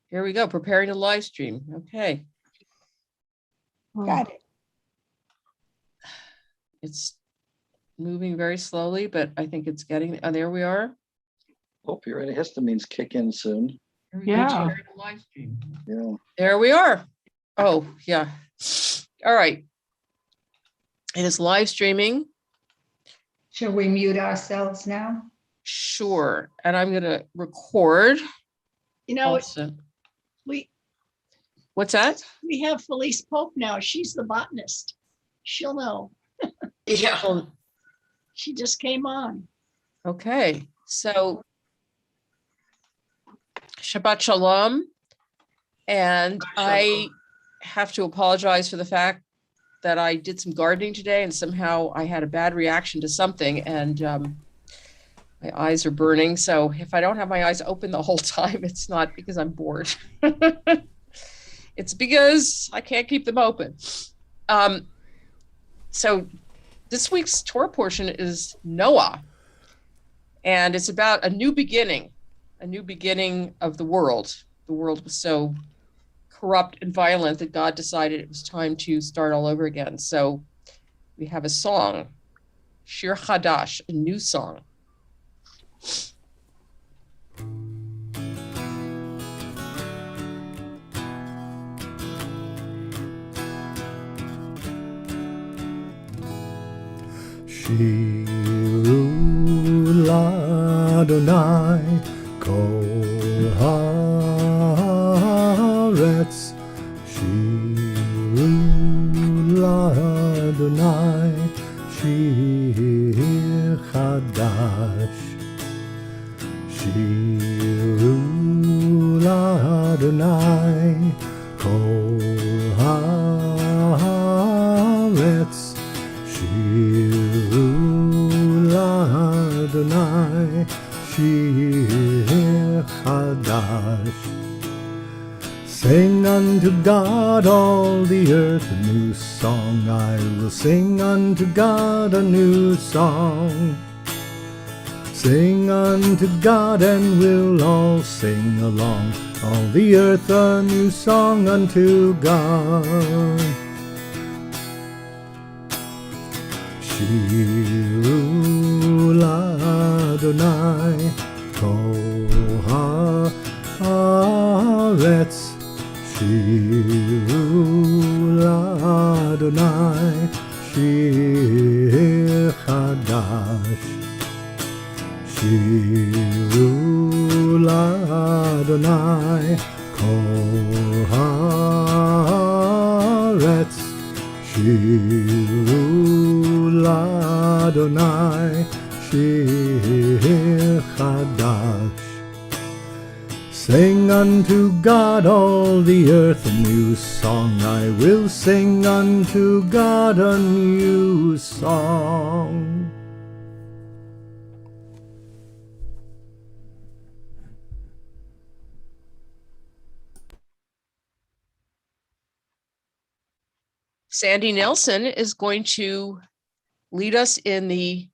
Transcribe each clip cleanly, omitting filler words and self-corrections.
Here we go. Preparing a live stream. Okay. Got it. It's moving very slowly, but I think it's getting, oh, there we are. Hope your antihistamines kick in soon. Here we go. Yeah. Preparing a live stream. Yeah. There we are. Oh, yeah. All right. It is live streaming. Shall we mute ourselves now? Sure. And I'm going to record. You know, Also. we What's that? we have Felice Pope now. She's the botanist. She'll know. Yeah. She just came on. Okay. So Shabbat Shalom. And I have to apologize for the fact that I did some gardening today and somehow I had a bad reaction to something and my eyes are burning. So if I don't have my eyes open the whole time, it's not because I'm bored. It's because I can't keep them open. So this week's Torah portion is Noah, and it's about a new beginning of the world. The world was so corrupt and violent that God decided it was time to start all over again. So we have a song, Shir Chadash, a new song. Shiru l'Adonai kol haaretz. Shiru l'Adonai shir chadash. Shiru l'Adonai kol haaretz. Shiru l'Adonai shir chadash. Sing unto God all the earth a new song. I will sing unto God a new song. Sing unto God and we'll all sing along. All the earth a new song unto God. Shiru l'Adonai kol haaretz. Shiru l'Adonai shir chadash. Shiru l'Adonai kol haaretz. Shiru l'Adonai shir chadash. Sing unto God all the earth a new song. I will sing unto God a new song. Sandy Nelson is going to lead us in the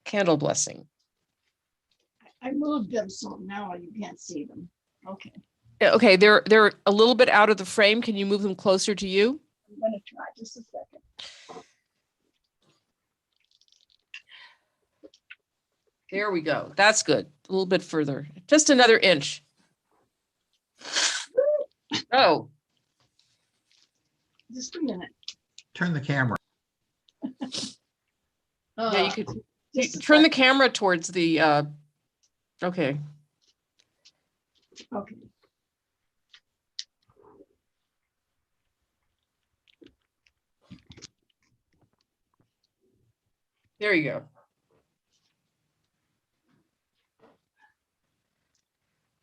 candle blessing. I moved them so now you can't see them. Okay, Okay, they're a little bit out of the frame. Can you move them closer to you? I'm gonna try just a second. There we go. That's good. A little bit further. Just another inch. Oh, Just a minute. Turn the camera. yeah, you could Just a turn the second. camera towards the, okay. Okay. There you go.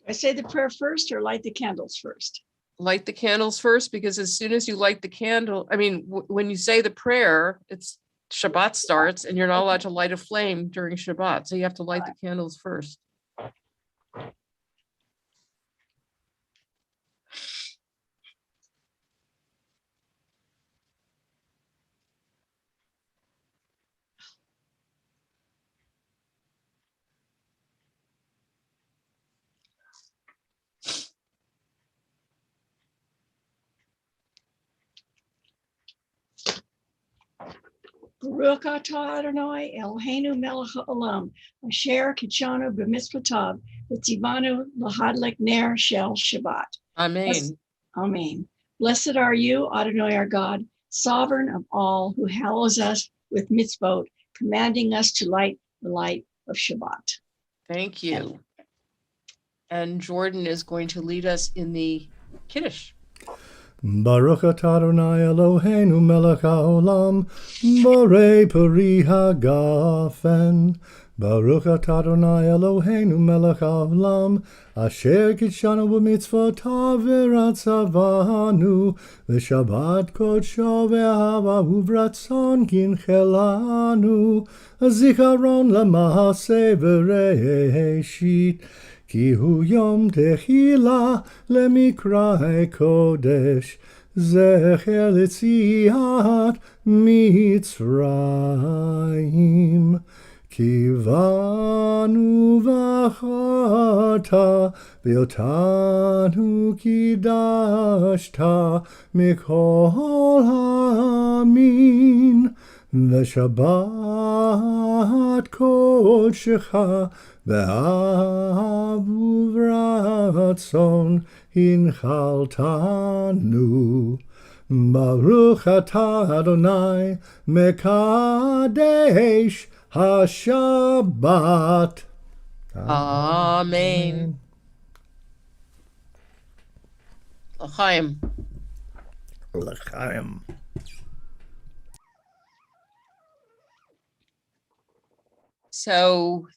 I say the prayer first or light the candles first? Light the candles first, because as soon as you light the candle, I mean, when you say the prayer, it's Shabbat starts and you're not allowed to light a flame during Shabbat. So you have to light the candles first. Baruch atah Adonai Eloheinu melech haolam, asher kitshanu b'mitzvotav, v'tzivanu l'hadlek ner shel Shabbat. Amen. Amen. Blessed are you, Adonai our God, sovereign of all, who hallows us with mitzvot, commanding us to light the light of Shabbat. Thank you. And Jordan is going to lead us in the Kiddush. Baruch atah Adonai Eloheinu melech haolam, borei peri hagafen. Baruch atah Adonai Eloheinu melech haolam, asher kitshanu b'mitzvotav v'ratzavanu, v'shabbat kodsho v'ahava uvratzon kinchelanu, zikaron lama'aseh v'reishit, כי הוא יום תחילה למקרא קודש, זכר ליציאת מצרים. כי באנו בחרת, ואותנו קידשת מכל העמים, ושבת קודשך באהב וברצון הנחלתנו. ברוך אתה אדוני מקדש השבת. Amen. L'chaim. L'chaim. So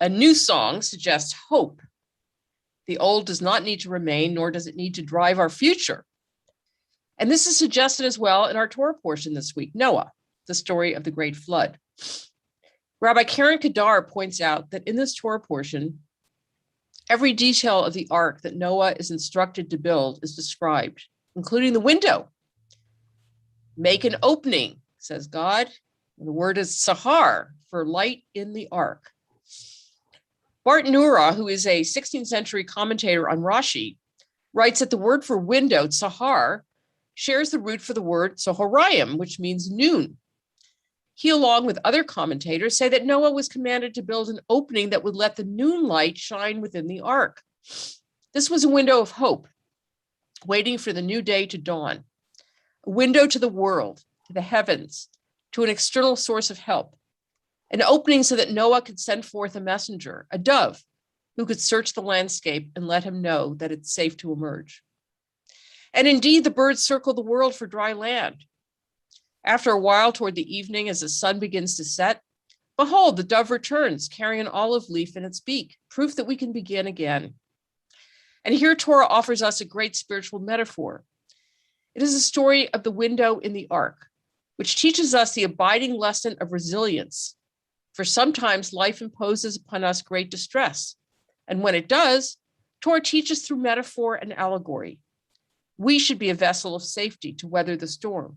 a new song suggests hope. The old does not need to remain, nor does it need to drive our future. And this is suggested as well in our Torah portion this week, Noah, the story of the great flood. Rabbi Karen Kadar points out that in this Torah portion, every detail of the ark that Noah is instructed to build is described, including the window. Make an opening, says God. And the word is sahar, for light in the ark. Bart Nura, who is a 16th century commentator on Rashi, writes that the word for window, sahar, shares the root for the word sohorayim, which means noon. He, along with other commentators, say that Noah was commanded to build an opening that would let the noon light shine within the ark. This was a window of hope, waiting for the new day to dawn, a window to the world, to the heavens, to an external source of help, an opening so that Noah could send forth a messenger, a dove, who could search the landscape and let him know that it's safe to emerge. And indeed, the birds circle the world for dry land. After a while, toward the evening, as the sun begins to set, behold, the dove returns, carrying an olive leaf in its beak, proof that we can begin again. And here Torah offers us a great spiritual metaphor. It is a story of the window in the ark, which teaches us the abiding lesson of resilience. For sometimes life imposes upon us great distress. And when it does, Torah teaches through metaphor and allegory. We should be a vessel of safety to weather the storm.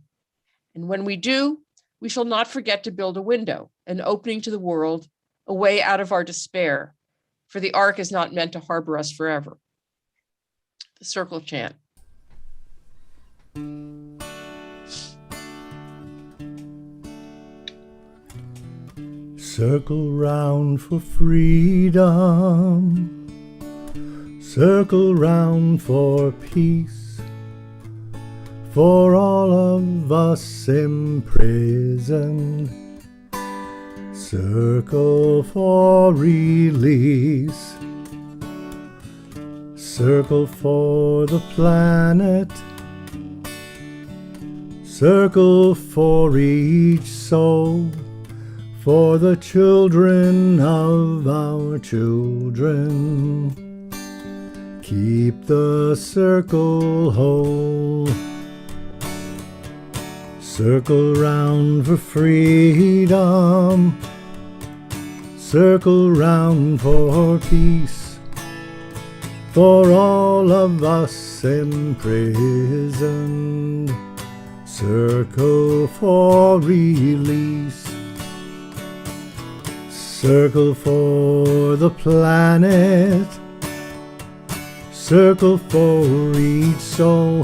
And when we do, we shall not forget to build a window, an opening to the world, a way out of our despair, for the ark is not meant to harbor us forever. The circle chant. Circle round for freedom, circle round for peace, for all of us imprisoned. Circle for release, circle for the planet, circle for each soul, for the children of our children. Keep the circle whole. Circle round for freedom, circle round for peace, for all of us imprisoned. Circle for release, circle for the planet, circle for each soul,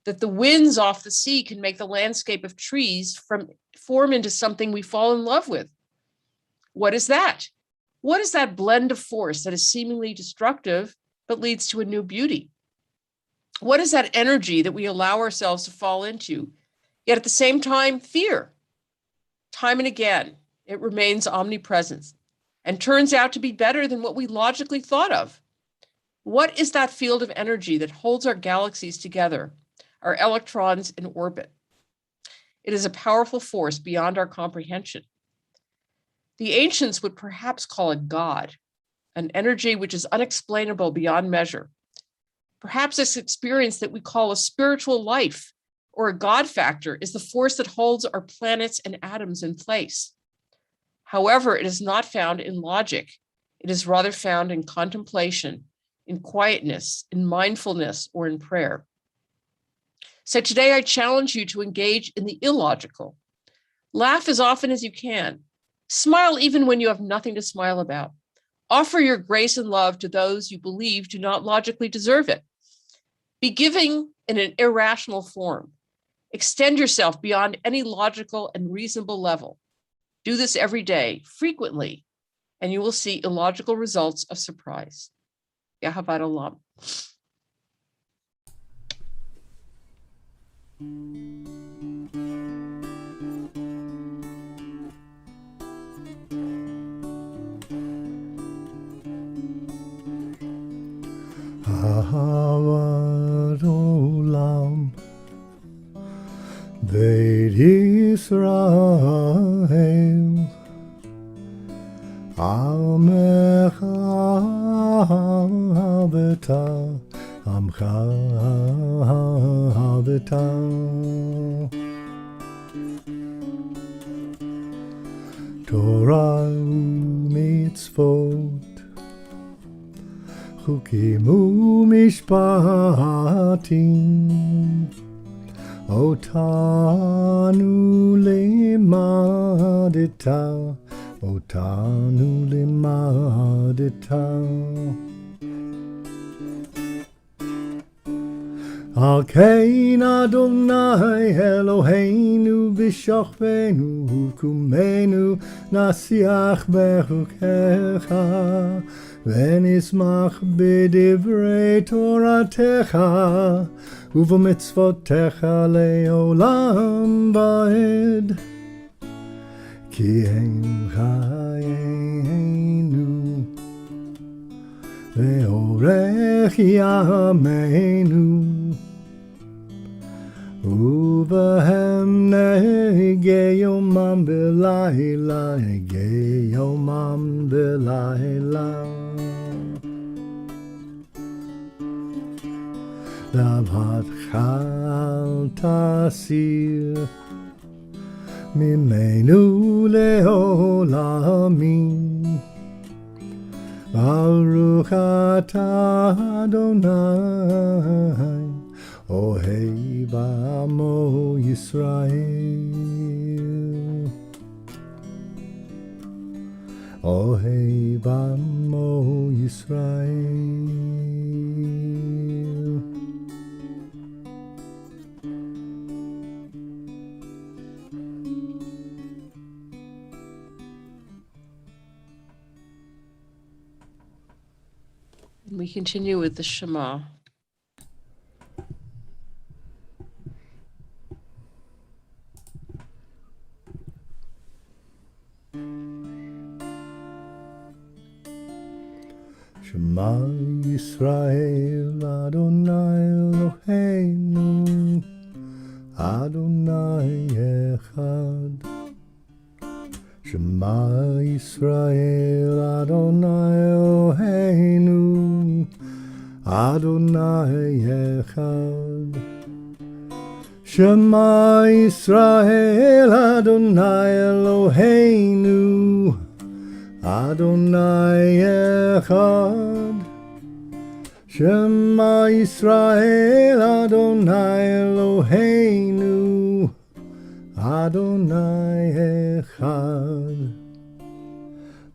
that the winds off the sea can make the landscape of trees form into something we fall in love with. What is that? What is that blend of force that is seemingly destructive but leads to a new beauty? What is that energy that we allow ourselves to fall into, yet at the same time, fear? Time and again, it remains omnipresent and turns out to be better than what we logically thought of. What is that field of energy that holds our galaxies together, our electrons in orbit? It is a powerful force beyond our comprehension. The ancients would perhaps call it God, an energy which is unexplainable beyond measure. Perhaps this experience that we call a spiritual life or a God factor is the force that holds our planets and atoms in place. However, it is not found in logic. It is rather found in contemplation, in quietness, in mindfulness, or in prayer. So today I challenge you to engage in the illogical. Laugh as often as you can. Smile even when you have nothing to smile about. Offer your grace and love to those you believe do not logically deserve it. Be giving in an irrational form. Extend yourself beyond any logical and reasonable level. Do this every day, frequently, and you will see illogical results of surprise. Yahavat Olam. Ahavat Olam Beit Yisrael Amecha Beta Amcha Beta Torah mitzvot Chukim u'mishpatim Otanu limadita Al kein Adonai Eloheinu b'shachvenu Hukumenu nasiach bechukecha V'nismach b'divrei Toratecha Uv'mitzvotecha le'olam ba'ed Ki hem chayenu Ve'orech yameinu Uvahem nege yomam b'layla Nege yomam b'layla Lavat chal tasir Mimenu le'olamim Baruch atah Adonai Ohei ba'amo Yisrael Ohei ba'amo Yisrael We continue with the Shema. Shema Yisrael Adonai Eloheinu Adonai Echad Shema Yisrael Adonai Eloheinu Adonai Echad Shema Yisrael Adonai Eloheinu Adonai Echad Shema Yisrael Adonai Eloheinu Adonai Echad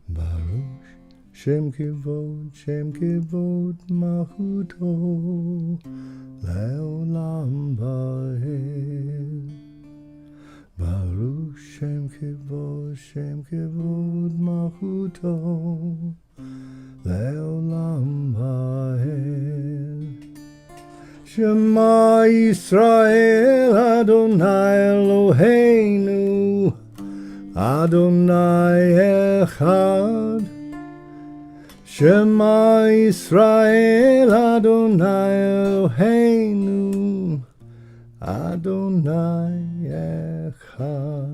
Baruch Shem Kivod Malchuto לעולם ועד. ברוך שם כבוד מלכותו, לעולם ועד. שמע ישראל, אדוני אלוהינו, אדוני אחד. שמע ישראל, אדוני אלוהינו, אדוני אחד.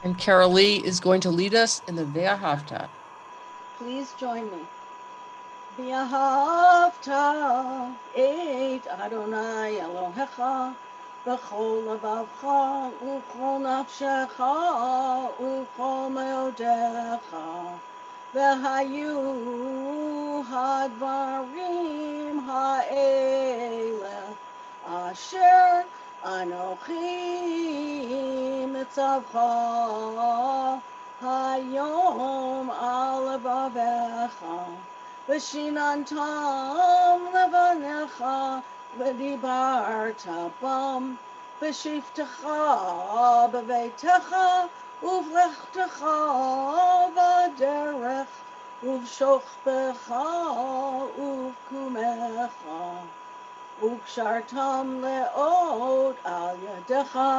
And Carol Lee is going to lead us in the Ve'ahavta. Please join me. V'ahavta et Adonai Elohecha b'chol levavcha u'chol nafshecha u'chol meodecha v'hayu hadvarim ha'ele asher Anochi mitzavcha hayom al levavecha v'shinantam levanecha v'dibarta bam v'shiftecha b'veitecha uvlechtecha v'derech uv'shochbecha uv'kumecha Ukshartam leot al yadecha,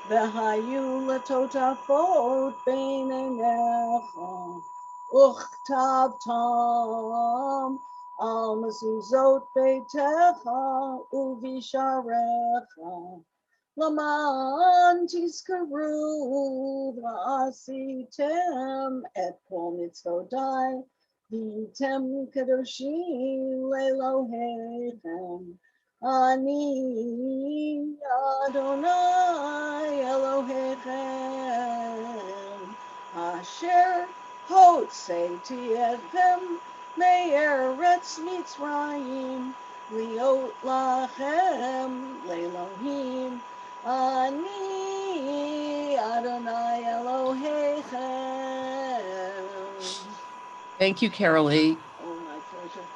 v'hayu letotafot beinenecha. Uchtavtam al mezuzot beitecha uvisharecha. Laman tizkaru v'asitem et kol mitzvodai, v'tem kadoshim lelohechem. Ani Adonai Elohechem Asher Hotzeti etchem me'eretz Mitzrayim liot lachem le'Elohim Ani Adonai Elohechem. Thank you, Carol Lee. Oh, my pleasure.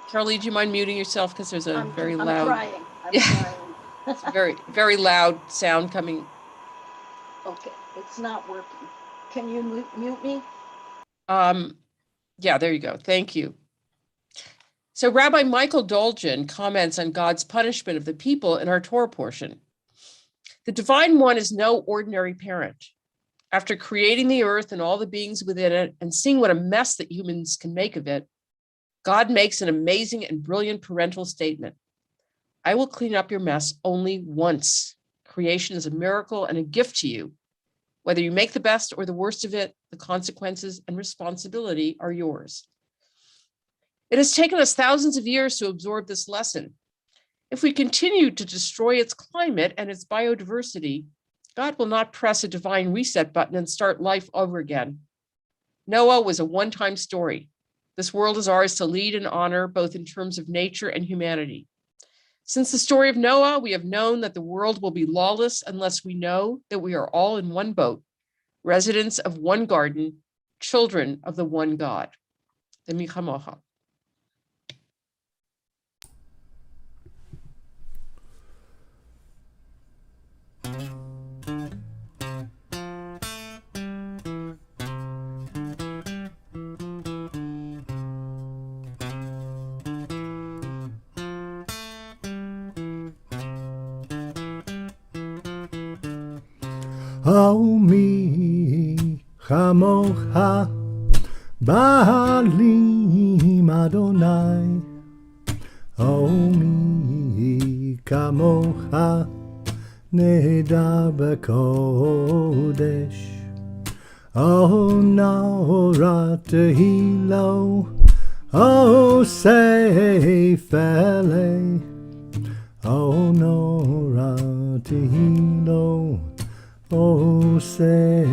Carol Lee, do you mind muting yourself? Because there's a very I'm loud, trying. I'm Yeah. trying. it's a very, very loud sound coming. Okay, it's not working. Can you mute me? Yeah, there you go. Thank you. So Rabbi Michael Dolgen comments on God's punishment of the people in our Torah portion. The Divine One is no ordinary parent. After creating the earth and all the beings within it and seeing what a mess that humans can make of it, God makes an amazing and brilliant parental statement. I will clean up your mess only once. Creation is a miracle and a gift to you. Whether you make the best or the worst of it, the consequences and responsibility are yours. It has taken us thousands of years to absorb this lesson. If we continue to destroy its climate and its biodiversity, God will not press a divine reset button and start life over again. Noah was a one-time story. This world is ours to lead and honor, both in terms of nature and humanity. Since the story of Noah, we have known that the world will be lawless unless we know that we are all in one boat, residents of one garden, children of the one God. The Michamocha. מי כמוך בעלים אדוני, מי כמוך נהדר בקודש, נורא תהילו, ספלי, נורא תהילו, Oh, safely,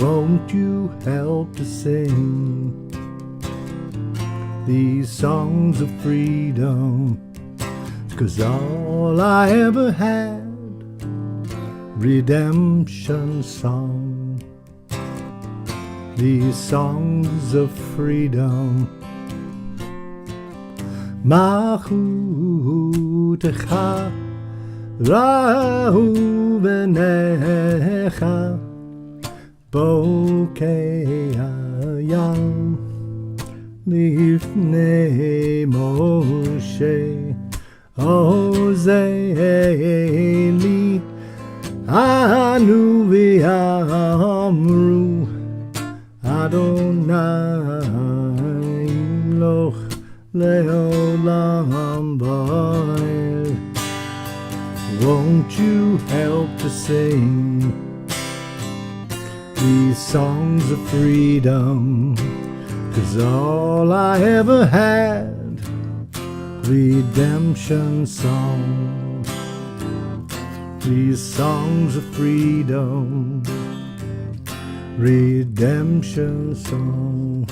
won't you help to sing these songs of freedom? 'Cause all I ever had, redemption song. these songs of freedom. Machutecha rahu benecha bokei hayam lifnei Moshe ozeli anu v'amru Adonai loch leolam ba'ed. Won't you help to sing these songs of freedom? 'Cause all I ever had, redemption songs, these songs of freedom, redemption songs.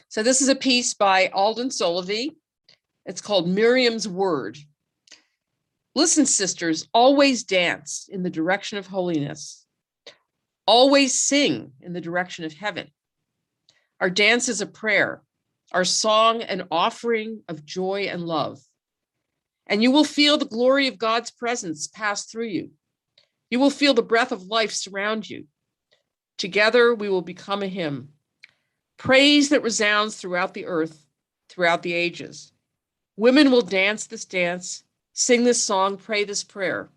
So this is a piece by Alden Solovey. It's called Miriam's Word. Listen, sisters, always dance in the direction of holiness. Always sing in the direction of heaven. Our dance is a prayer, our song an offering of joy and love. And you will feel the glory of God's presence pass through you. You will feel the breath of life surround you. Together we will become a hymn. Praise that resounds throughout the earth, throughout the ages. Women will dance this dance, sing this song, pray this prayer.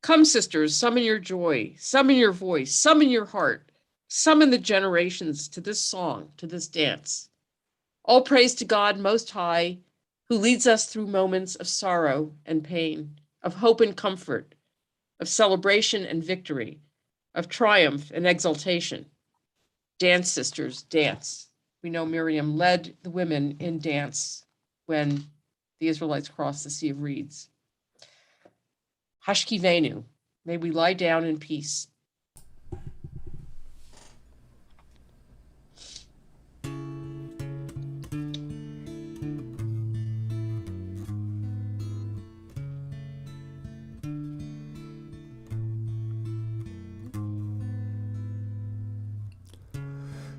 Come, sisters, summon your joy, summon your voice, summon your heart, summon the generations to this song, to this dance. All praise to God Most High, who leads us through moments of sorrow and pain, of hope and comfort, of celebration and victory, of triumph and exaltation. Dance, sisters, dance. We know Miriam led the women in dance when the Israelites crossed the Sea of Reeds. Hashkivenu, may we lie down in peace.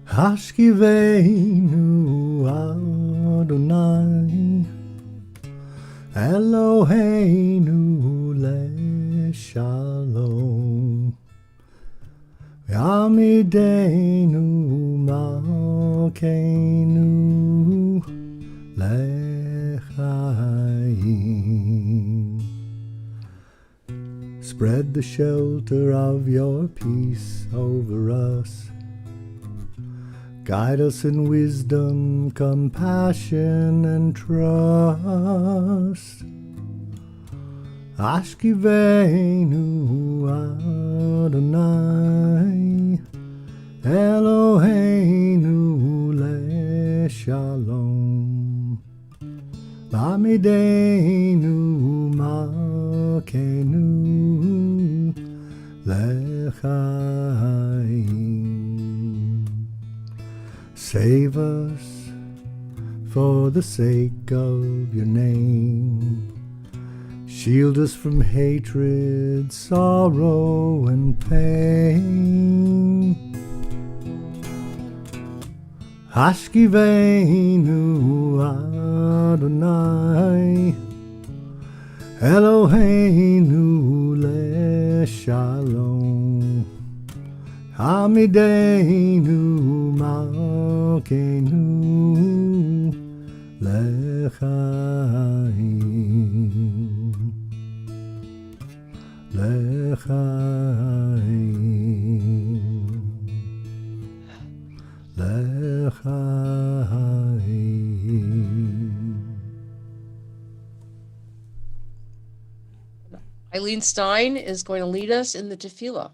Hashkivenu Adonai Eloheinu leshalom Yamideinu malkeinu lechaim. Spread the shelter of your peace over us. Guide us in wisdom, compassion, and trust. Ashkivenu Adonai Eloheinu leshalom Bamideinu malkeinu lechaim. Save us for the sake of your name. Shield us from hatred, sorrow, and pain. Hashkivenu Adonai Eloheinu leshalom Hamideinu malkeinu lechaim. Lechaim. Lechaim. Eileen Stein is going to lead us in the tefillah.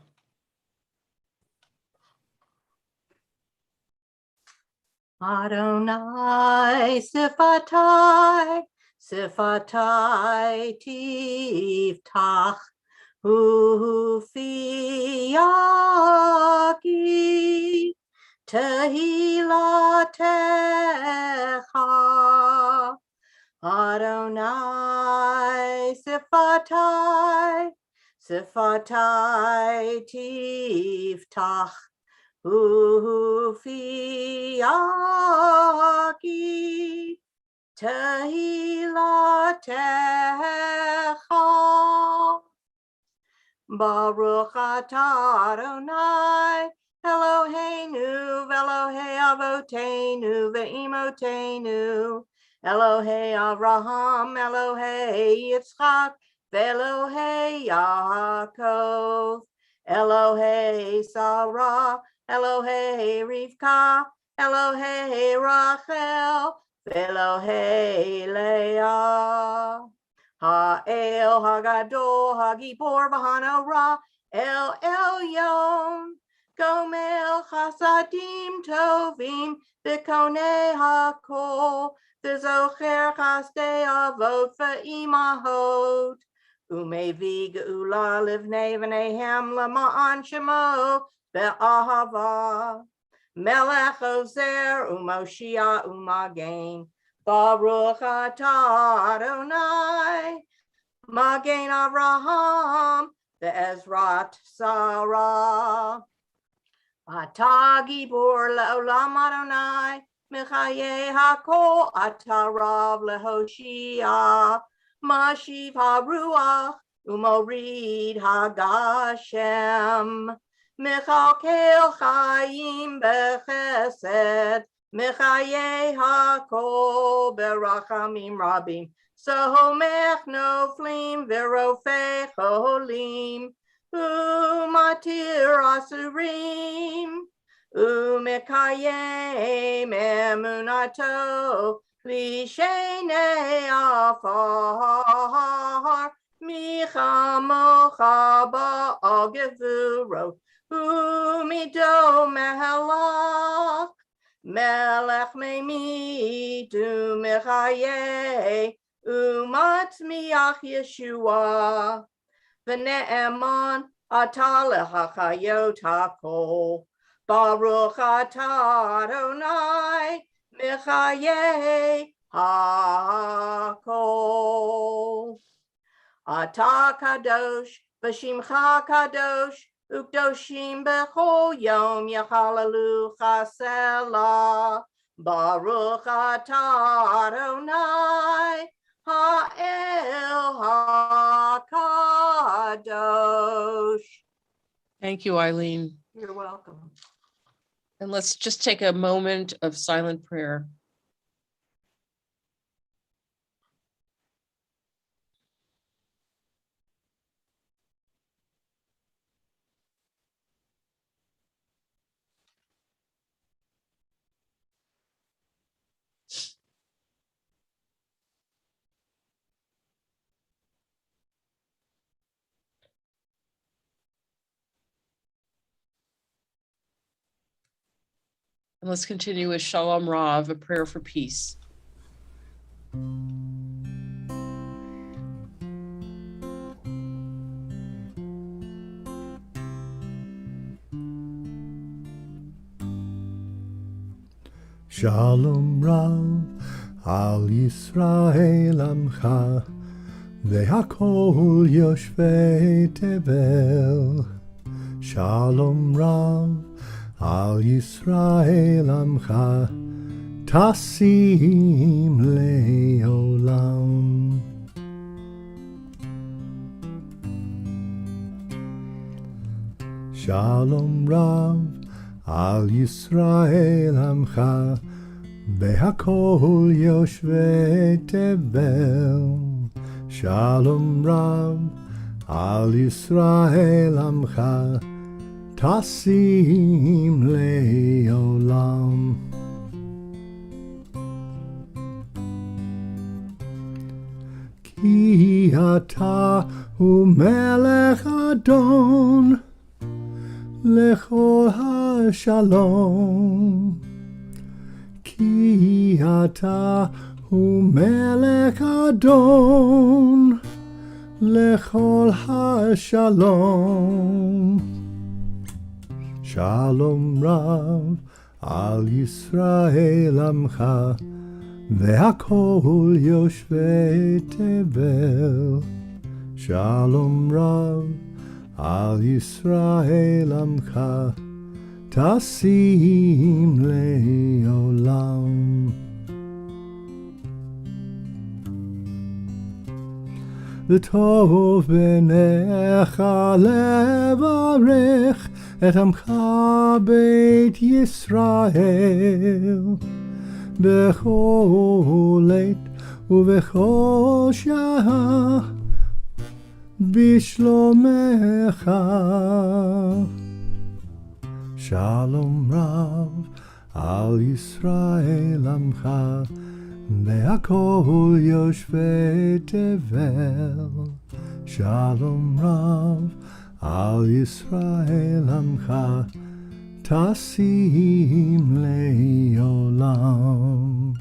Adonai sifatai, sifatai tiftach, ufi Tehilatecha. Adonai Sifatai, Sifatai Tiftach, Ufiaki, Tehilatecha. Baruch atah Adonai, Eloheinu, Velohei Avotenu, Ve'imotenu, Elohei Avraham, Elohei Yitzchak, Ve'elohei Yaakov, Elohei Sarah, Elohei Rivka, Elohei Rachel, Ve'elohei Leah. Ha'el Hagadol Hagibor V'Hanora El Elyon Gomel Chasadim Tovim V'Konei Hakol V'Zocher Chasdei Avot V'Imahot Umevi Geula Livnei V'Nehem Lama'an Shemo Ve'ahava Melech Ozer Umoshia Umagain Baruch atah Adonai, Magen Avraham, Ve'ezrat Sarah. Atah Gibor le'olam Adonai, Michaye hakol atah Rav lehoshia, Mashiv haruach, Umorid hagashem, Michalkel chayim bechesed, Mechaye hakol berachamim rabim, Sohomech noflim verofei cholim, Umatir asurim, Umekayem emunato, Lishenei afar, Michamocha ba'al gevuro, Umido mehalach, Melech meimid u'mechaye u'matzmiach Yeshua v'ne'eman atah lehachayot hakol Baruch atah Adonai mechaye hakol Atah kadosh v'shimcha kadosh Ukdoshim bechol yom yachalalu chasela Baruch atah Adonai ha'el hakadosh. Thank you, Eileen. You're welcome. And let's just take a moment of silent prayer. And let's continue with Shalom Rav, a prayer for peace. Shalom Rav al Yisrael Amcha ve'hakol yoshvei tevel. Shalom Rav al Yisrael Amcha tasim le'olam. Shalom Rav al Yisrael Amcha Behakol Yoshvei Tevel. Shalom Rav al Yisrael Amcha Tasim Le'olam. Ki ata hu melech Adon Lechol ha-shalom. Ki ata hu melech Adon Lechol ha-shalom. Shalom Rav על ישראל עמך, והכל יושבי תבל. שלום רב על ישראל עמך, תשים לעולם. וטוב בעיניך לברך את עמך בית ישראל, בכל עת ובכל שעה בשלומך. שלום רב על ישראל עמך, והכל יושבי תבל. שלום רב על ישראל עמך, תשים לעולם.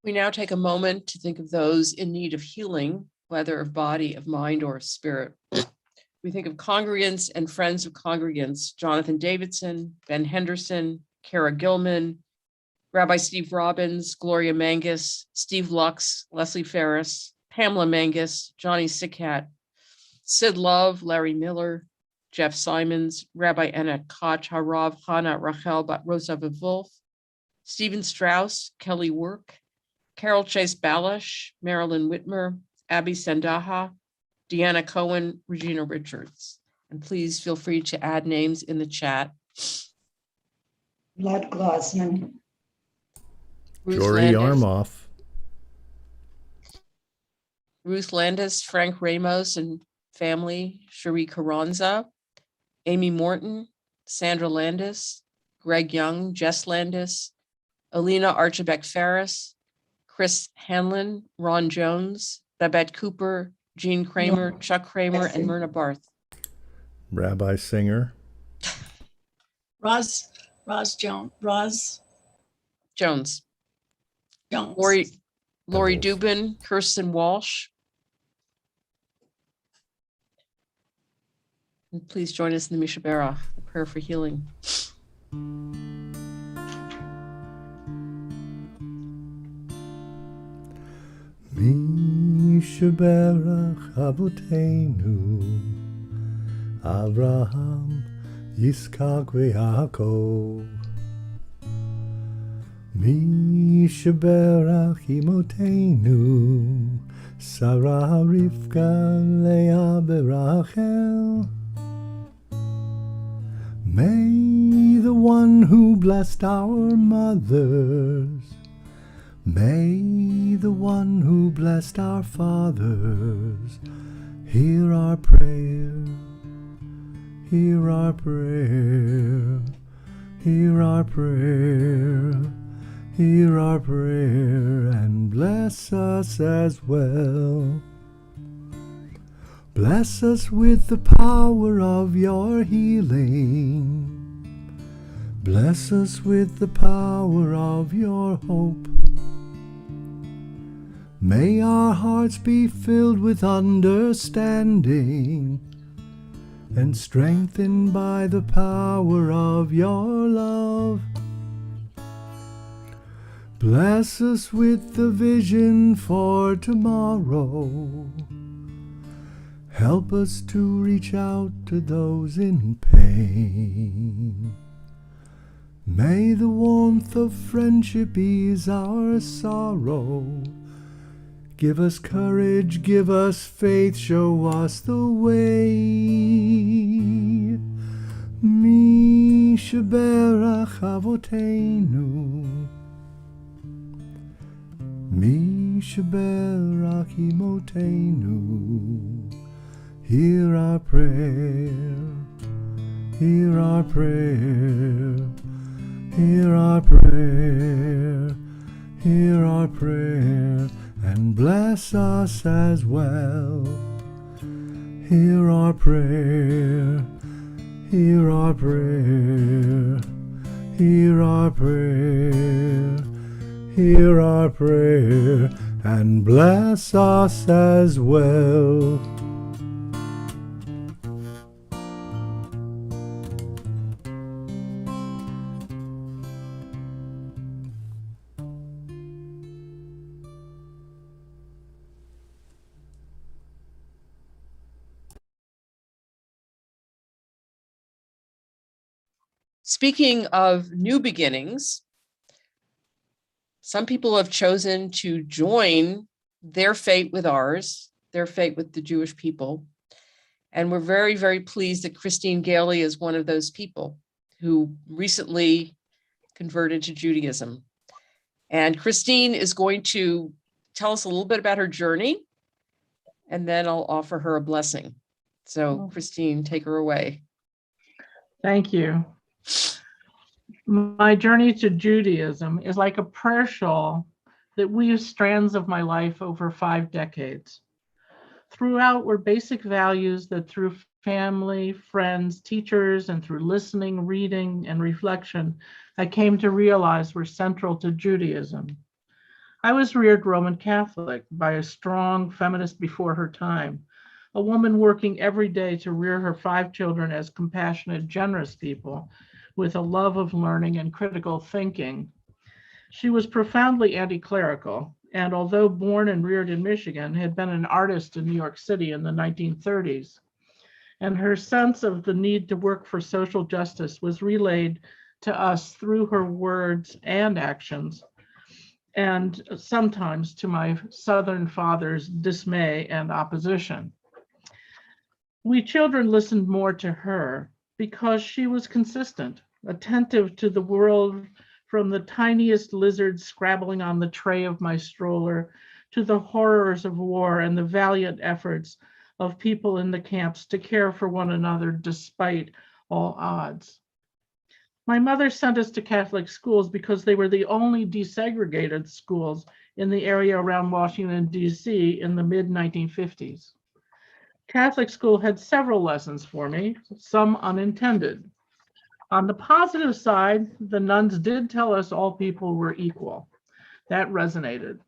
We now take a moment to think of those in need of healing, whether of body, of mind, or of spirit. We think of congregants and friends of congregants, Jonathan Davidson, Ben Henderson, Kara Gilman, Rabbi Steve Robbins, Gloria Mangus, Steve Lux, Leslie Ferris, Pamela Mangus, Johnny Sikat, Sid Love, Larry Miller, Jeff Simons, Rabbi Annette Koch, Harav Hana Rachel Bat Rosa Wolf, Stephen Strauss, Kelly Work, Carol Chase Balash, Marilyn Whitmer, Abby Sandaha, Deanna Cohen, Regina Richards. And please feel free to add names in the chat. Vlad Glosman, Ruth Jory Landis, Armoff, Ruth Landis, Frank Ramos and family, Cherie Carranza, Amy Morton, Sandra Landis, Greg Young, Jess Landis, Alina Archibek Ferris, Chris Hanlon, Ron Jones, Babette Cooper, Jean Kramer, Chuck Kramer, and Myrna Barth. Rabbi Singer, Roz Jones. Jones, Lori Wolf. Dubin, Kirsten Walsh. And please join us in the Mishabera, the prayer for healing. Mishaberach Avotenu, Abraham, Yitzchak veYaakov. Mishaberach Imotenu, Sarah, Rivka, Leah, Berachel. May the one who blessed our mothers, may the one who blessed our fathers, hear our prayer, hear our prayer, hear our prayer, hear our prayer, and bless us as well. Bless us with the power of your healing. Bless us with the power of your hope. May our hearts be filled with understanding and strengthened by the power of your love. Bless us with the vision for tomorrow. Help us to reach out to those in pain. May the warmth of friendship ease our sorrow. Give us courage, give us faith, show us the way. Mi sheberach avotenu, mi sheberach imotenu. Hear our prayer, hear our prayer, hear our prayer, hear our prayer, and bless us as well. Hear our prayer, hear our prayer, hear our prayer, hear our prayer, and bless us as well. Speaking of new beginnings, some people have chosen to join their fate with ours, their fate with the Jewish people. And we're very, very pleased that Christine Gailey is one of those people who recently converted to Judaism. And Christine is going to tell us a little bit about her journey, and then I'll offer her a blessing. So Christine, take her away. Thank you. My journey to Judaism is like a prayer shawl that weaves strands of my life over 5 decades. Throughout were basic values that through family, friends, teachers, and through listening, reading, and reflection, I came to realize were central to Judaism. I was reared Roman Catholic by a strong feminist before her time, a woman working every day to rear her 5 children as compassionate, generous people with a love of learning and critical thinking. She was profoundly anti-clerical, and although born and reared in Michigan, had been an artist in New York City in the 1930s. And her sense of the need to work for social justice was relayed to us through her words and actions, and sometimes to my Southern father's dismay and opposition. We children listened more to her because she was consistent, attentive to the world, from the tiniest lizard scrabbling on the tray of my stroller to the horrors of war and the valiant efforts of people in the camps to care for one another despite all odds. My mother sent us to Catholic schools because they were the only desegregated schools in the area around Washington, D.C. in the mid-1950s. Catholic school had several lessons for me, some unintended. On the positive side, the nuns did tell us all people were equal. That resonated.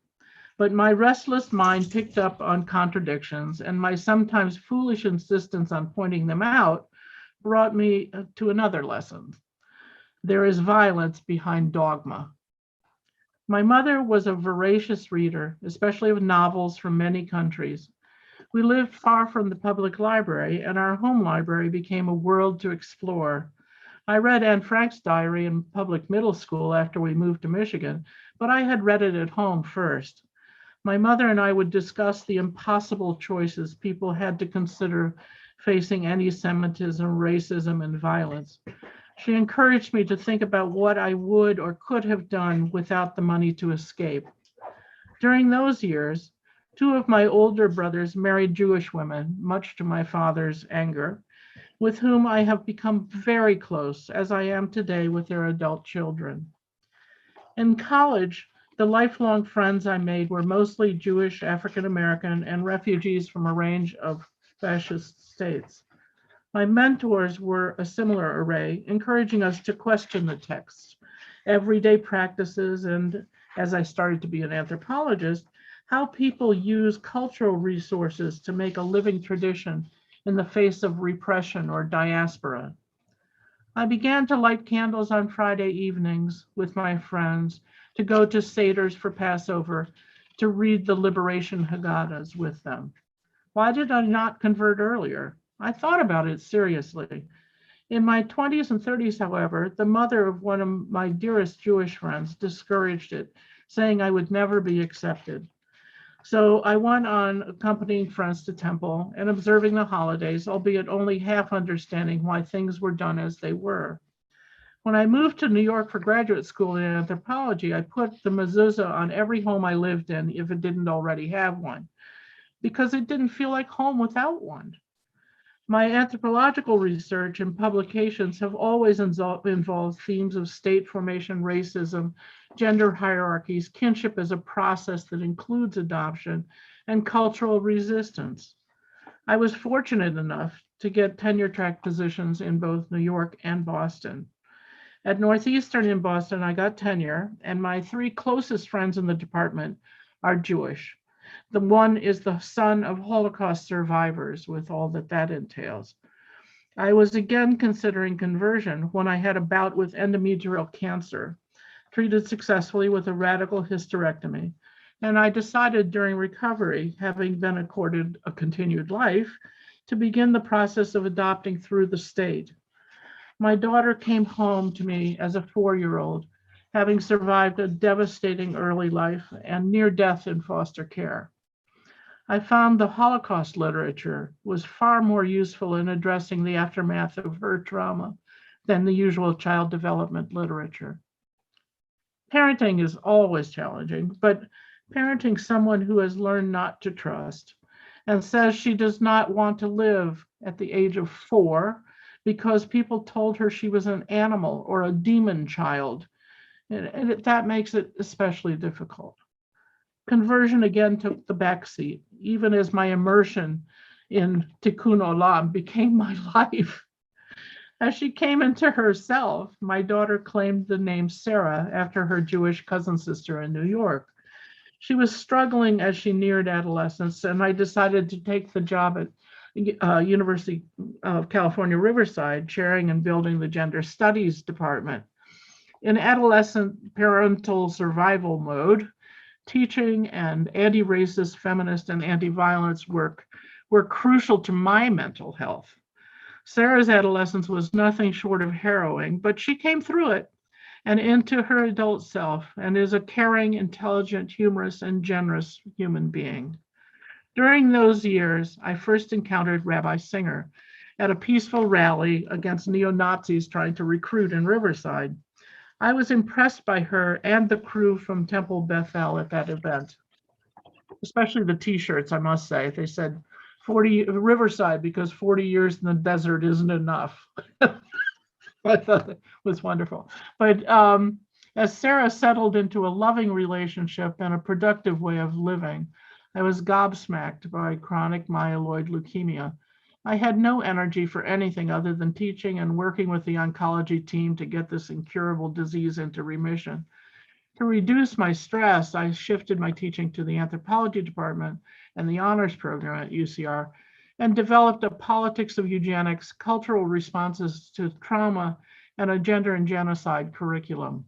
But my restless mind picked up on contradictions, and my sometimes foolish insistence on pointing them out brought me to another lesson. There is violence behind dogma. My mother was a voracious reader, especially of novels from many countries. We lived far from the public library, and our home library became a world to explore. I read Anne Frank's diary in public middle school after we moved to Michigan, but I had read it at home first. My mother and I would discuss the impossible choices people had to consider facing anti-Semitism, racism, and violence. She encouraged me to think about what I would or could have done without the money to escape. During those years, 2 of my older brothers married Jewish women, much to my father's anger, with whom I have become very close, as I am today with their adult children. In college, the lifelong friends I made were mostly Jewish, African American, and refugees from a range of fascist states. My mentors were a similar array, encouraging us to question the texts, everyday practices, and as I started to be an anthropologist, how people use cultural resources to make a living tradition in the face of repression or diaspora. I began to light candles on Friday evenings with my friends, to go to Seder's for Passover, to read the Liberation Haggadahs with them. Why did I not convert earlier? I thought about it seriously. In my 20s and 30s, however, the mother of one of my dearest Jewish friends discouraged it, saying I would never be accepted. So I went on accompanying friends to temple and observing the holidays, albeit only half understanding why things were done as they were. When I moved to New York for graduate school in anthropology, I put the mezuzah on every home I lived in if it didn't already have one, because it didn't feel like home without one. My anthropological research and publications have always involved themes of state formation, racism, gender hierarchies, kinship as a process that includes adoption, and cultural resistance. I was fortunate enough to get tenure track positions in both New York and Boston. At Northeastern in Boston, I got tenure, and my 3 closest friends in the department are Jewish. The one is the son of Holocaust survivors, with all that that entails. I was again considering conversion when I had a bout with endometrial cancer, treated successfully with a radical hysterectomy. And I decided during recovery, having been accorded a continued life, to begin the process of adopting through the state. My daughter came home to me as a 4-year-old, having survived a devastating early life and near death in foster care. I found the Holocaust literature was far more useful in addressing the aftermath of her trauma than the usual child development literature. Parenting is always challenging, but parenting someone who has learned not to trust and says she does not want to live at the age of 4 because people told her she was an animal or a demon child, and that makes it especially difficult. Conversion again took the backseat, even as my immersion in Tikkun Olam became my life. As she came into herself, my daughter claimed the name Sarah after her Jewish cousin sister in New York. She was struggling as she neared adolescence, and I decided to take the job at University of California, Riverside, chairing and building the Gender Studies Department. In adolescent parental survival mode, teaching and anti-racist, feminist, and anti-violence work were crucial to my mental health. Sarah's adolescence was nothing short of harrowing, but she came through it and into her adult self and is a caring, intelligent, humorous, and generous human being. During those years, I first encountered Rabbi Singer at a peaceful rally against neo-Nazis trying to recruit in Riverside. I was impressed by her and the crew from Temple Bethel at that event, especially the t-shirts, I must say. They said 40 Riverside because 40 years in the desert isn't enough. I thought that was wonderful. But as Sarah settled into a loving relationship and a productive way of living, I was gobsmacked by chronic myeloid leukemia. I had no energy for anything other than teaching and working with the oncology team to get this incurable disease into remission. To reduce my stress, I shifted my teaching to the anthropology department and the honors program at UCR and developed a politics of eugenics, cultural responses to trauma, and a gender and genocide curriculum.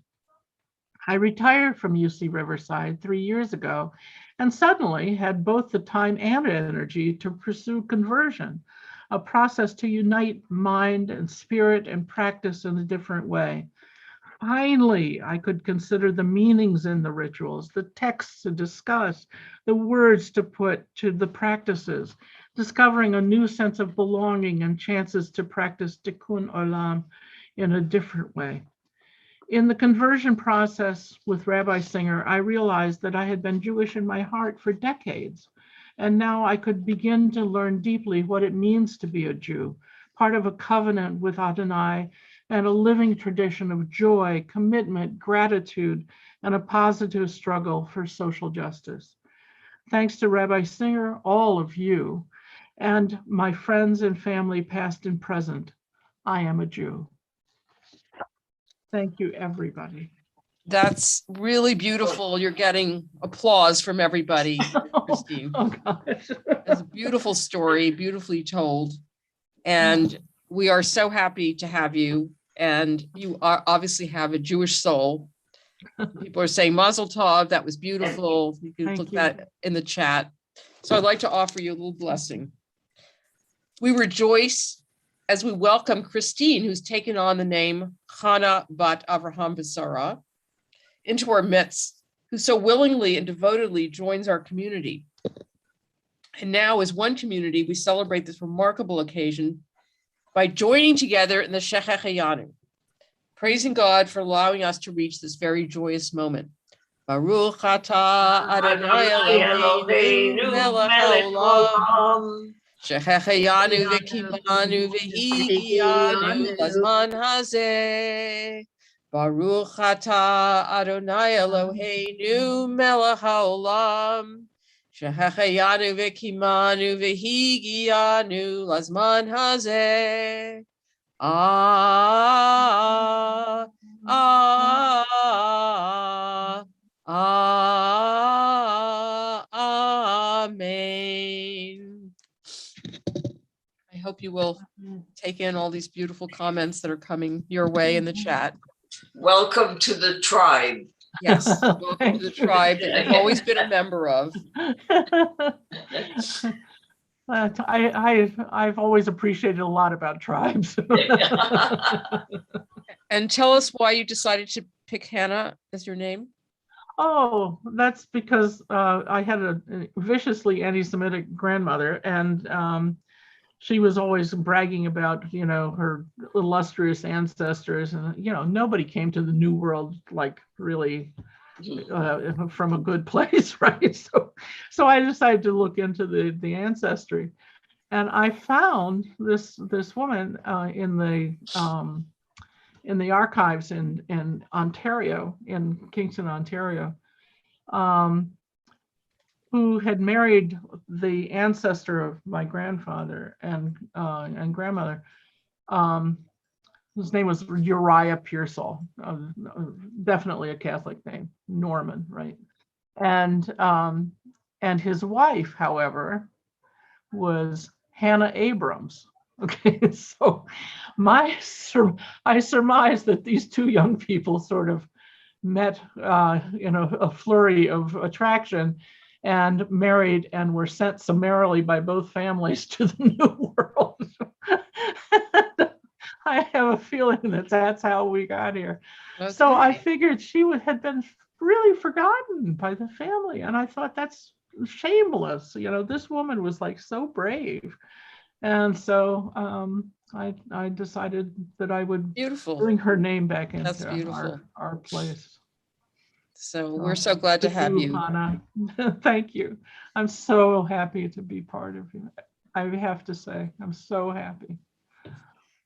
I retired from UC Riverside 3 years ago and suddenly had both the time and energy to pursue conversion, a process to unite mind and spirit and practice in a different way. Finally, I could consider the meanings in the rituals, the texts to discuss, the words to put to the practices, discovering a new sense of belonging and chances to practice Tikkun Olam in a different way. In the conversion process with Rabbi Singer, I realized that I had been Jewish in my heart for decades, and now I could begin to learn deeply what it means to be a Jew, part of a covenant with Adonai, and a living tradition of joy, commitment, gratitude, and a positive struggle for social justice. Thanks to Rabbi Singer, all of you, and my friends and family, past and present, I am a Jew. Thank you, everybody. That's really beautiful. You're getting applause from everybody, Christine. Oh, gosh. It's a beautiful story, beautifully told. And we are so happy to have you. And you are obviously have a Jewish soul. People are saying Mazel Tov, that was beautiful. You can Thank look you. that in the chat. So I'd like to offer you a little blessing. We rejoice as we welcome Christine, who's taken on the name Chana Bat Avraham Basara, into our midst, who so willingly and devotedly joins our community. And now, as one community, we celebrate this remarkable occasion by joining together in the Shechecheyanu, praising God for allowing us to reach this very joyous moment. Baruch atah Adonai Eloheinu melech haolam, Shechecheyanu v'kimanu v'higianu lazman hazeh. Baruch atah Adonai Eloheinu melech haolam, Shechecheyanu v'kimanu v'higianu lazman hazeh. Amen. hope you will take in all these beautiful comments that are coming your way in the chat. Welcome to the tribe. Yes, welcome to the Thank you. tribe that you've always been a member of. I've always appreciated a lot about tribes. And tell us why you decided to pick Hannah as your name. Oh, that's because I had a viciously anti-Semitic grandmother, and she was always bragging about, her illustrious ancestors, and nobody came to the New World like really from a good place, right? So I decided to look into the ancestry, and I found this woman in the archives in Ontario, in Kingston, Ontario, who had married the ancestor of my grandfather and grandmother. His name was Uriah Pearsall, definitely a Catholic name, Norman, right? And his wife, however, was Hannah Abrams. Okay, so I surmise that these two young people sort of met in a flurry of attraction and married and were sent summarily by both families to the New World. I have a feeling that that's how we got here. Okay. So I figured she had been really forgotten by the family. And I thought, that's shameless. This woman was like so brave. And so I decided that I would Beautiful. bring her name back That's into beautiful. our place. So we're so glad to have you. Hannah. Thank you. I'm so happy to be part of you. I have to say, I'm so happy.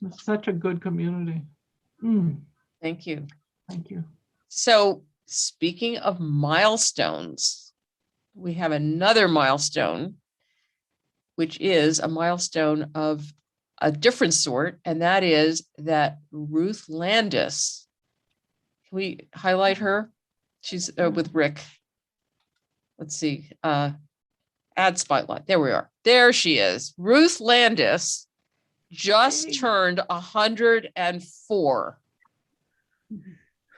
It's such a good community. Thank you. Thank you. So speaking of milestones, we have another milestone, which is a milestone of a different sort, and that is that Ruth Landis, can we highlight her? She's with Rick. Let's see, add spotlight. There we are. There she is. Ruth Landis just turned 104.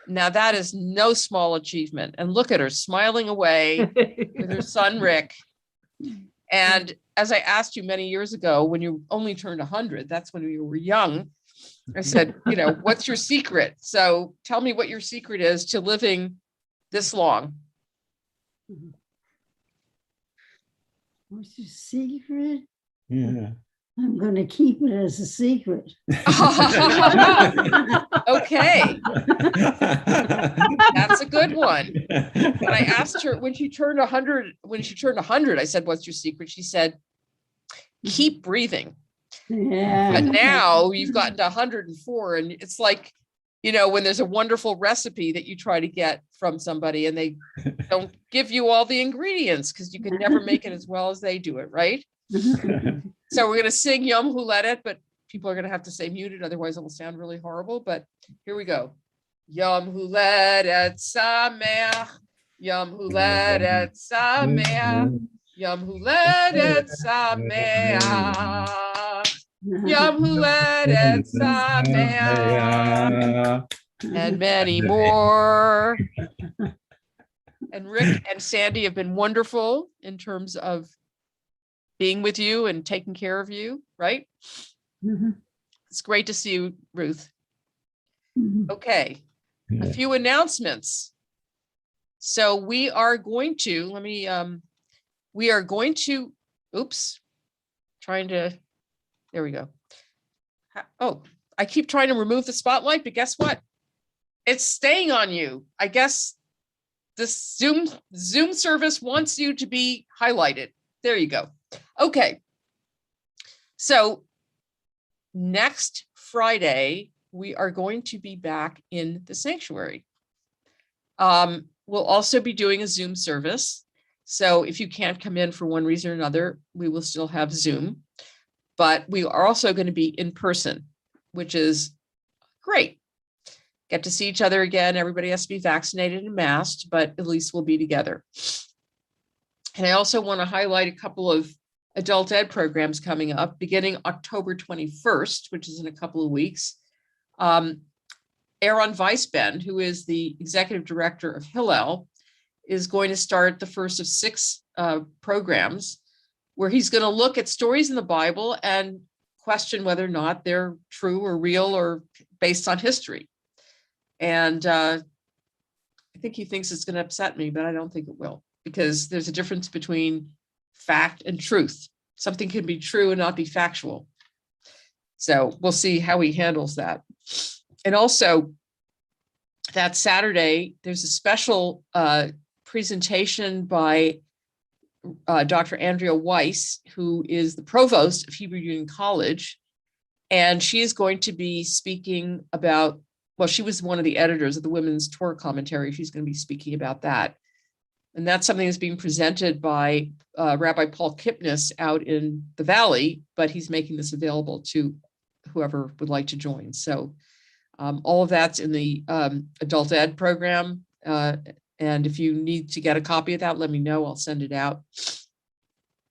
Now that is no small achievement. And look at her smiling away with her son, Rick. And as I asked you many years ago, when you only turned 100, that's when you were young, I said, what's your secret? So tell me what your secret is to living this long. What's your secret? Yeah. I'm going to keep it as a secret. Okay, that's a good one. And I asked her when she turned 100, I said, what's your secret? She said, keep breathing. Yeah. But now you've gotten to 104, and it's like, when there's a wonderful recipe that you try to get from somebody and they don't give you all the ingredients because you can never make it as well as they do it, right? So we're going to sing Yom Huledet, but people are going to have to say muted, otherwise it will sound really horrible. But here we go. Yom Huledet Sameach, Yom Huledet Sameach, Yom Huledet Sameach, Yom Huledet Sameach, and many more. And Rick and Sandy have been wonderful in terms of being with you and taking care of you, right? It's great to see you, Ruth. Okay, a few announcements. So we are going to, there we go. Oh, I keep trying to remove the spotlight, but guess what? It's staying on you. I guess this Zoom service wants you to be highlighted. There you go. Okay. So next Friday, we are going to be back in the sanctuary. We'll also be doing a Zoom service. So if you can't come in for one reason or another, we will still have Zoom, but we are also going to be in person, which is great. Get to see each other again. Everybody has to be vaccinated and masked, but at least we'll be together. And I also want to highlight a couple of adult ed programs coming up beginning October 21st, which is in a couple of weeks. Aaron Weisbend, who is the executive director of Hillel, is going to start the first of 6 programs where he's going to look at stories in the Bible and question whether or not they're true or real or based on history. And I think he thinks it's going to upset me, but I don't think it will, because there's a difference between fact and truth. Something can be true and not be factual. So we'll see how he handles that. And also that Saturday, there's a special presentation by Dr. Andrea Weiss, who is the provost of Hebrew Union College. And she is going to be speaking about, well, she was one of the editors of the Women's Torah Commentary. She's going to be speaking about that. And that's something that's being presented by Rabbi Paul Kipnis out in the Valley, but he's making this available to whoever would like to join. So all of that's in the adult ed program. And if you need to get a copy of that, let me know. I'll send it out.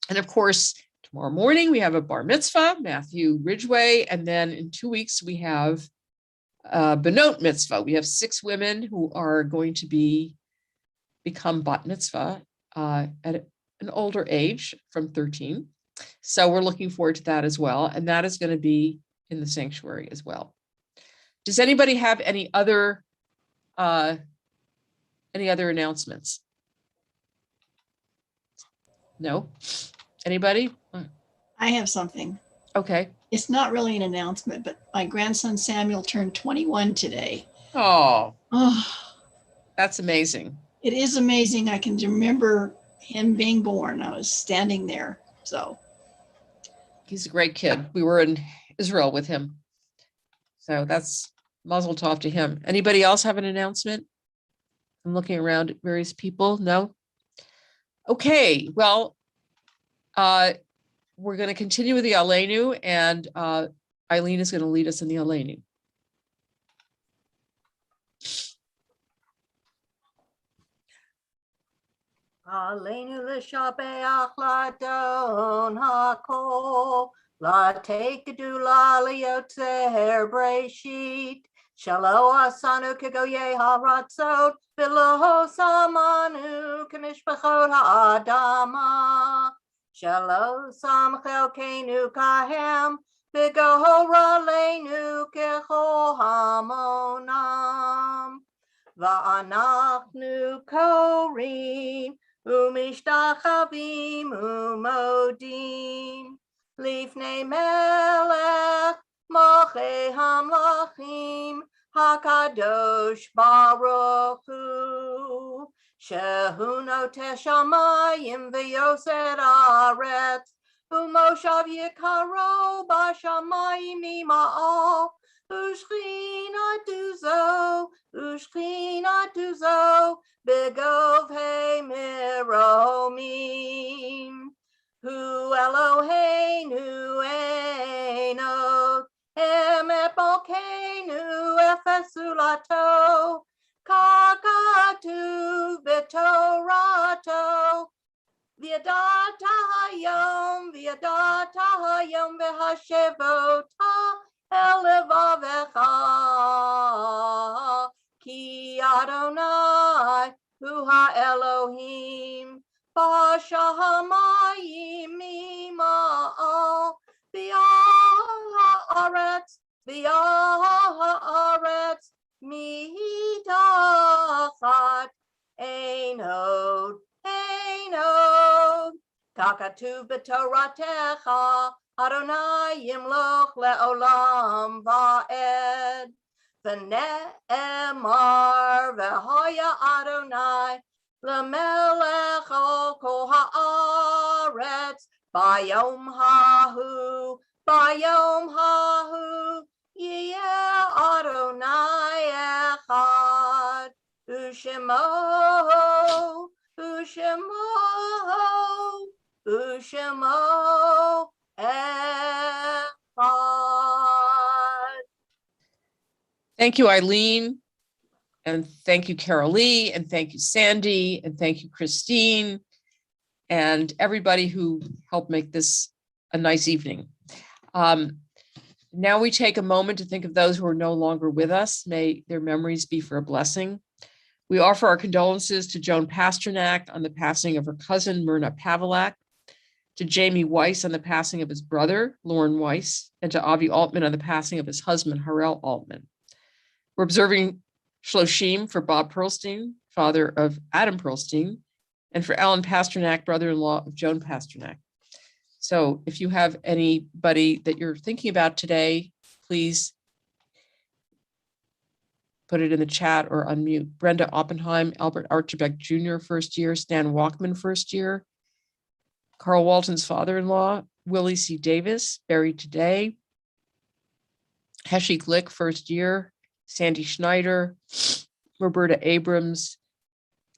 And of course, tomorrow morning, we have a bar mitzvah, Matthew Ridgway. And then in 2 weeks, we have Benot mitzvah. We have 6 women who are going to become bat mitzvah at an older age from 13. So we're looking forward to that as well. And that is going to be in the sanctuary as well. Does anybody have any other announcements? No? Anybody? I have something. Okay. It's not really an announcement, but my grandson Samuel turned 21 today. Oh, Oh, that's amazing. it is amazing. I can remember him being born. I was standing there. So He's a great kid. We were in Israel with him. So that's mazel tov to him. Anybody else have an announcement? I'm looking around at various people. No? Okay. Well, we're going to continue with the Aleinu, and Eileen is going to lead us in the Aleinu. Aleinu l'shabeach ladon hakol, la take gedula liyotzer breshit, shalo asanu kegoye haratzot, v'lo samanu kemishpachot ha'adama, shalo sam chelkeinu kahem, v'gohora leinu kechol hamonam, va'anachnu korim, Umishtachavim umodim lifnei melech mochei hamlachim hakadosh baruch hu shehu noteh shamayim v'yoser aretz umoshav yikaro bashamayim ima'al ushchinatu zo Bigov he miromim, hu Eloheinu einot, emet balkeinu efesulato, kakatu b'torato, v'yadata hayom v'hashevota elevavecha. Ki Adonai hu ha-Elohim b'shamayim ima'al v'ha'aretz mitachat einod kakatuv b'toratecha Adonai yimloch le'olam va'ed V'ne'emar v'hoya Adonai l'melech al kol ha'aretz bayom hahu yiyeh Adonai echad u'shemo echad. Thank you, Eileen. And thank you, Carol Lee. And thank you, Sandy. And thank you, Christine. and everybody who helped make this a nice evening. Now we take a moment to think of those who are no longer with us. May their memories be for a blessing. We offer our condolences to Joan Pasternak on the passing of her cousin, Myrna Pavelak, to Jamie Weiss on the passing of his brother, Lauren Weiss, and to Avi Altman on the passing of his husband, Harel Altman. We're observing Shloshim for Bob Pearlstein, father of Adam Pearlstein, and for Alan Pasternak, brother-in-law of Joan Pasternak. So if you have anybody that you're thinking about today, please put it in the chat or unmute. Brenda Oppenheim, Albert Archibald Jr., first year, Stan Walkman, first year, Carl Walton's father-in-law, Willie C. Davis, buried today, Heshi Glick, first year, Sandy Schneider, Roberta Abrams,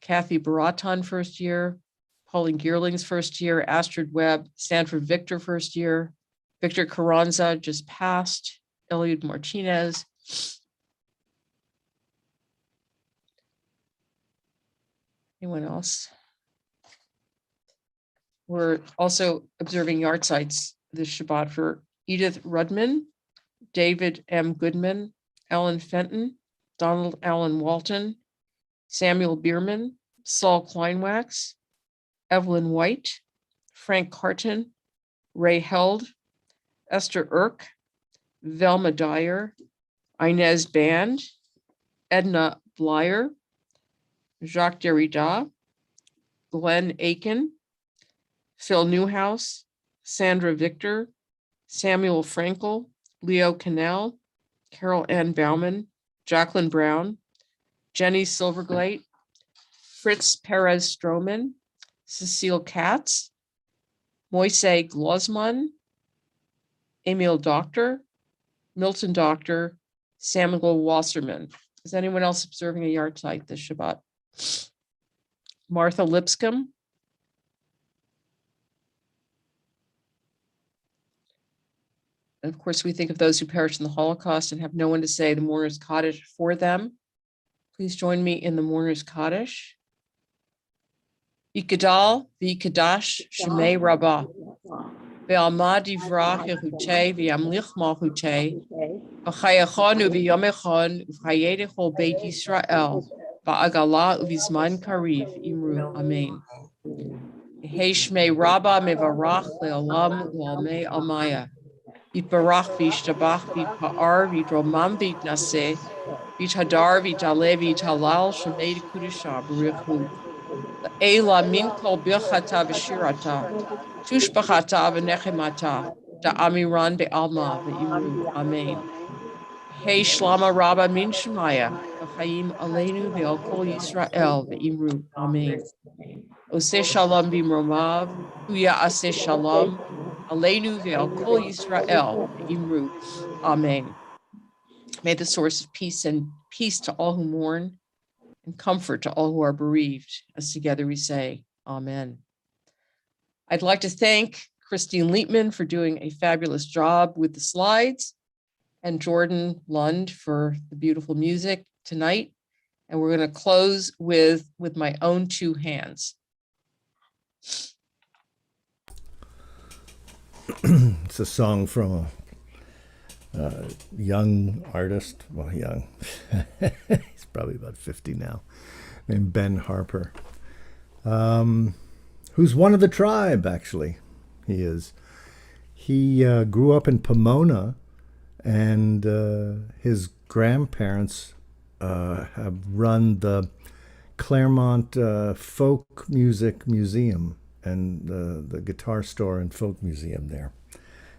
Kathy Baraton, first year, Pauline Geerling's first year, Astrid Webb, Sanford Victor, first year, Victor Carranza, just passed, Eliud Martinez, anyone else? We're also observing yard sites this Shabbat for Edith Rudman, David M. Goodman, Ellen Fenton, Donald Allen Walton, Samuel Bierman, Saul Kleinwax, Evelyn White, Frank Carton, Ray Held, Esther Irk, Velma Dyer, Inez Band, Edna Blyer, Jacques Derrida, Glenn Aiken, Phil Newhouse, Sandra Victor, Samuel Frankel, Leo Cannell, Carol Ann Bauman, Jacqueline Brown, Jenny Silverglate, Fritz Perez Stroman, Cecile Katz, Moise Glosman, Emil Doctor, Milton Doctor, Samuel Wasserman. Is anyone else observing a yard site this Shabbat? Martha Lipscomb, and of course, we think of those who perished in the Holocaust and have no one to say the mourner's Kaddish for them. Please join me in the mourner's Kaddish. Yikadal v'yikadash shemei rabbah ve'alma divrach yechutei v'yamlich malchutei v'chayachon u'v'yomechon u'v'chayedechol beit Yisrael v'agala u'v'zman kariv imru amen. Yehei shmei rabbah mevarach le'olam u'almei almaya. Yitbarach v'yishtabach v'yitpa'ar v'yitromam v'yitnaseh v'yithadar v'yitale v'yitalal shemei kudusha baruch hu. Ela min kol birchata v'shirata tushbachata v'nechemata da'amiran be'alma v'imru amen. Hey shlama rabba min shemaya v'chayim aleinu ve'al kol Yisrael v'imru amen. Oseh shalom b'mromav uya aseh shalom aleinu ve'al kol Yisrael v'imru amen. May the source of peace and peace to all who mourn and comfort to all who are bereaved, as together we say, amen. I'd like to thank Christine Liebman for doing a fabulous job with the slides, and Jordan Lund for the beautiful music tonight. And we're going to close with my own two hands. It's a song from a young artist, well, young, he's probably about 50 now, named Ben Harper, who's one of the tribe, actually. He is. He grew up in Pomona, and his grandparents have run the Claremont Folk Music Museum and the guitar store and folk museum there.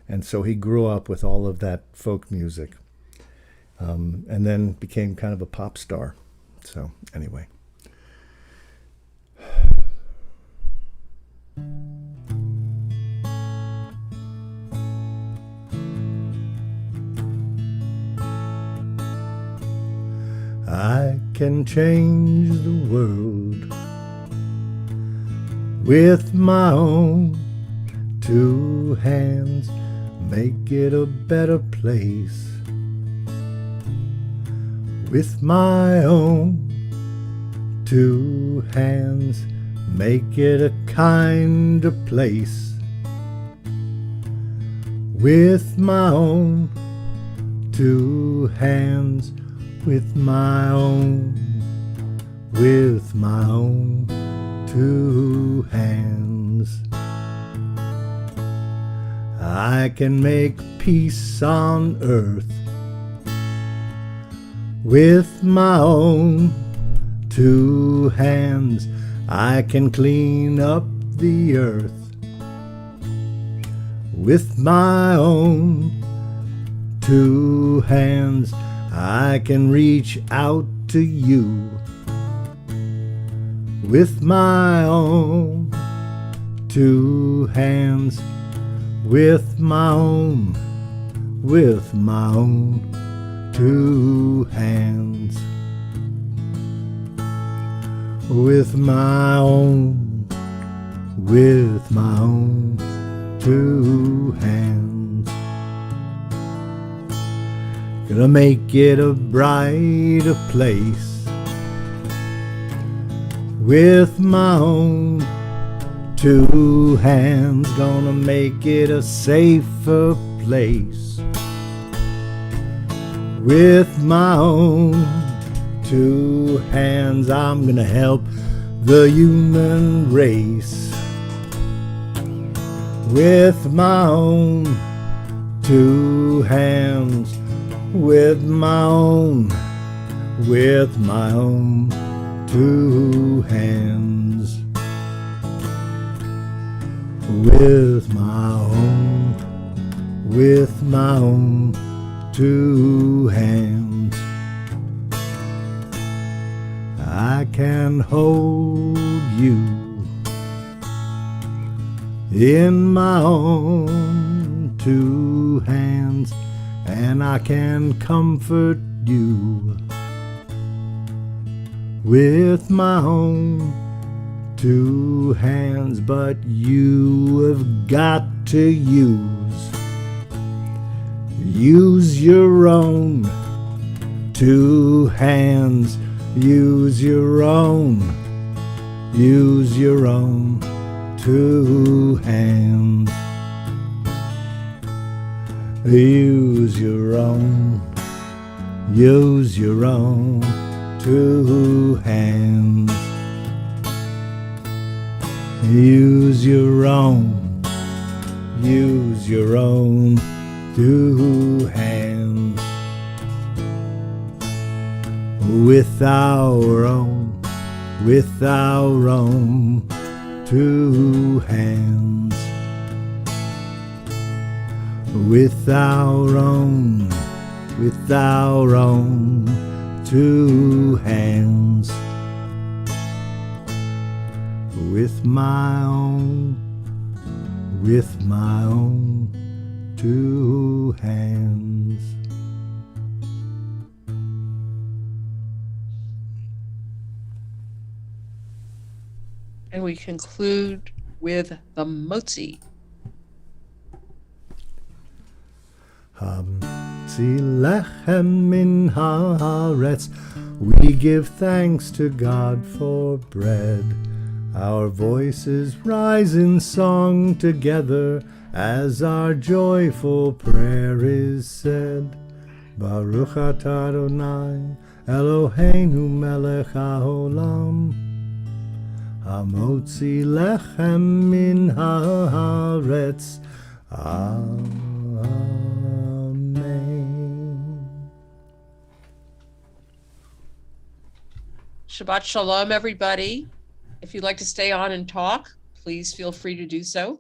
And so he grew up with all of that folk music, and then became kind of a pop star. So anyway. I can change the world with my own two hands, make it a better place with my own two hands, make it a kinder place. With my own two hands, with my own two hands, I can make peace on earth. With my own two hands, I can clean up the earth. With my own two hands, I can reach out to you. With my own two hands, with my own two hands, with my own two hands, gonna make it a brighter place. With my own two hands, gonna make it a safer place. With my own two hands, I'm gonna help the human race. With my own two hands, with my own two hands, with my own two hands, I can hold you in my own two hands, and I can comfort you with my own two hands. But you have got to use your own two hands. Use your own two hands. Use your own two hands. Use your own two hands. With our own two hands. With our own two hands. With my own two hands. And we conclude with the motzi. Hamotzi lechem min haaretz. We give thanks to God for bread. Our voices rise in song together as our joyful prayer is said. Baruch atah Adonai Eloheinu melech haolam, hamotzi lechem min haaretz. Amen. Shabbat shalom, everybody. If you'd like to stay on and talk, please feel free to do so.